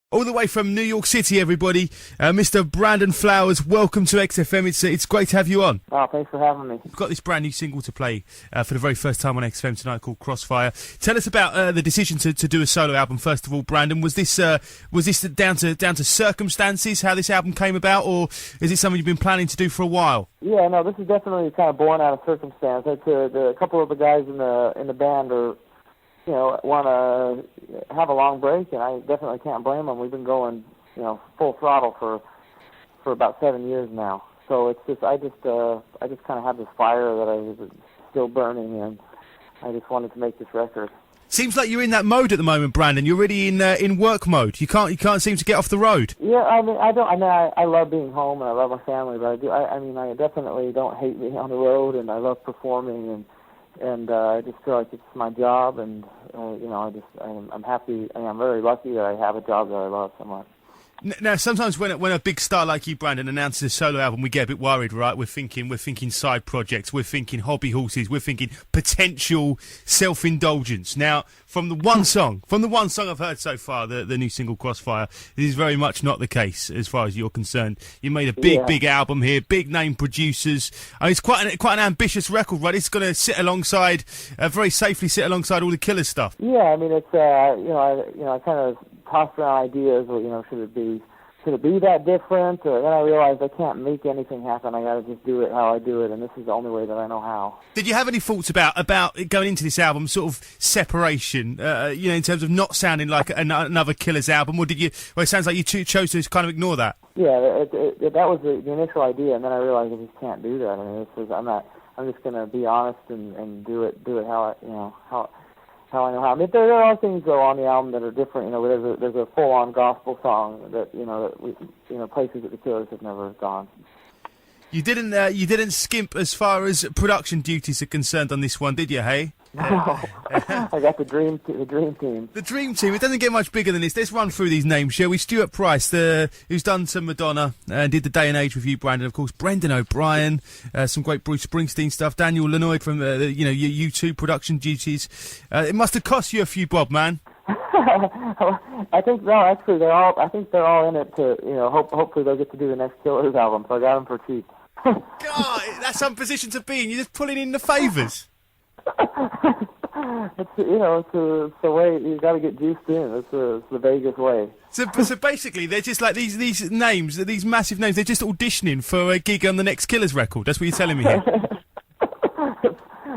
All the way from New York City, everybody, Mr. Brandon Flowers, welcome to XFM. It's great to have you on. Oh, thanks for having me. We've got this brand new single to play for the very first time on XFM tonight called Crossfire. Tell us about the decision to do a solo album, first of all, Brandon. Was this down to circumstances, how this album came about, or is it something you've been planning to do for a while? Yeah, no, this is definitely kind of born out of circumstance. A couple of the guys in the band are, want to have a long break, and I definitely can't blame them. We've been going, full throttle for about 7 years now. So it's just, I just kind of have this fire that I was still burning, and I just wanted to make this record. Seems like you're in that mode at the moment, Brandon. You're really in work mode. You can't seem to get off the road. Yeah, I love being home and I love my family, but I definitely don't hate being on the road, and I love performing, and I just feel like it's my job, and I'm happy, and I'm very lucky that I have a job that I love so much. Now, sometimes when a big star like you, Brandon, announces a solo album, we get a bit worried, right? We're thinking side projects, we're thinking hobby horses, we're thinking potential self-indulgence. Now, from the one song I've heard so far, the new single Crossfire, this is very much not the case as far as you're concerned. You made a big album here, big name producers. It's quite an ambitious record, right? It's going to very safely sit alongside all the Killer stuff. Yeah, it's I kind of tossed around ideas. Should it be that different? Or then I realized I can't make anything happen. I got to just do it how I do it, and this is the only way that I know how. Did you have any thoughts about going into this album, sort of separation? In terms of not sounding like another Killers album, or did you? Well, it sounds like you chose to kind of ignore that. Yeah, that was the initial idea, and then I realized I just can't do that. I'm just going to be honest and do it how I know how. There are things though on the album that are different. There's a full-on gospel song that places that the Killers have never gone. You didn't skimp as far as production duties are concerned on this one, did you? Hey. No, I got the dream team. The dream team. It doesn't get much bigger than this. Let's run through these names, shall we? Stuart Price, who's done some Madonna and did the Day and Age with you, Brandon. Of course, Brendan O'Brien, some great Bruce Springsteen stuff. Daniel Lanoid from your U2 production duties. It must have cost you a few bob, man. I think no. Actually, I think they're all in it to hopefully they'll get to do the next Killers album. So I got them for cheap. God, that's some position to be in. You're just pulling in the favours. It's the way you got to get juiced in. It's the Vegas way. So basically, they're just like these names, these massive names. They're just auditioning for a gig on the next Killers record. That's what you're telling me here.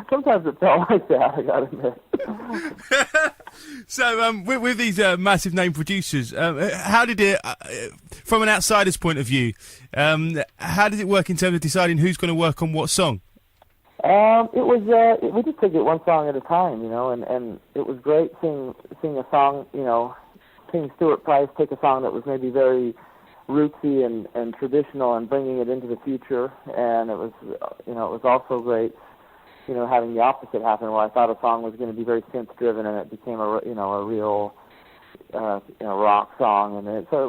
Sometimes it felt like that, I gotta admit. So, with these massive name producers, how did it, from an outsider's point of view, how did it work in terms of deciding who's going to work on what song? We just took it one song at a time, and it was great seeing a song, seeing Stuart Price take a song that was maybe very rootsy and traditional and bringing it into the future, and it was also great, having the opposite happen, where I thought a song was going to be very synth-driven, and it became a real, rock song, and so it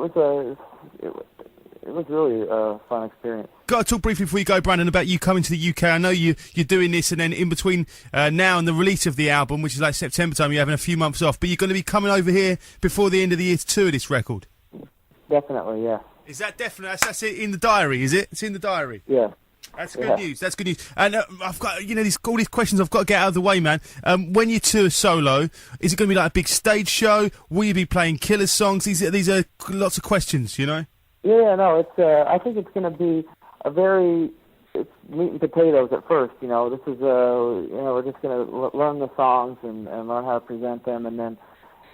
was really a fun experience. Got to talk briefly before you go, Brandon, about you coming to the UK. I know you're doing this, and then in between now and the release of the album, which is like September time, you're having a few months off, but you're going to be coming over here before the end of the year to tour this record. Definitely, yeah. Is that definitely? That's it in the diary, is it? It's in the diary. Yeah. That's good news. That's good news. And I've got, all these questions I've got to get out of the way, man. When you tour solo, is it going to be like a big stage show? Will you be playing Killers songs? These are lots of questions, Yeah, no, it's. I think it's going to be it's meat and potatoes at first. This is we're just going to learn the songs and learn how to present them, and then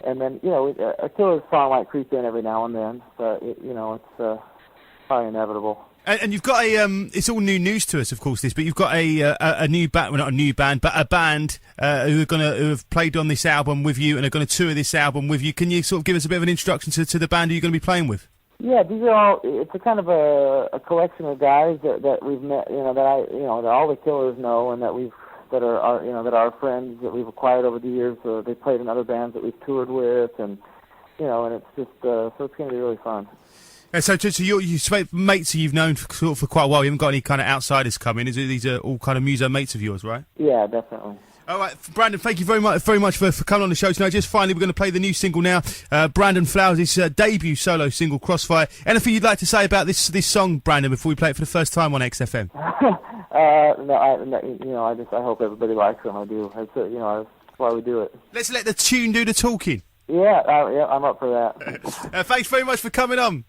a Killers song might creep in every now and then, but it's probably inevitable. And you've got it's all new news to us, of course, but you've got a new band, well, not a new band, but a band who have played on this album with you and are going to tour this album with you. Can you sort of give us a bit of an introduction to the band who you're going to be playing with? Yeah, these are all. It's a kind of a collection of guys that we've met. That all the Killers know, and that are friends that we've acquired over the years. So they played in other bands that we've toured with, and and it's just so it's going to be really fun. So you mates who you've known for quite a while. You haven't got any kind of outsiders coming. These are all kind of muso mates of yours, right? Yeah, definitely. All right, Brandon, thank you very much for coming on the show tonight. Just finally, we're going to play the new single now. Brandon Flowers' debut solo single, Crossfire. Anything you'd like to say about this song, Brandon, before we play it for the first time on XFM? I hope everybody likes it. I do. That's why we do it. Let's let the tune do the talking. Yeah, I'm up for that. Thanks very much for coming on.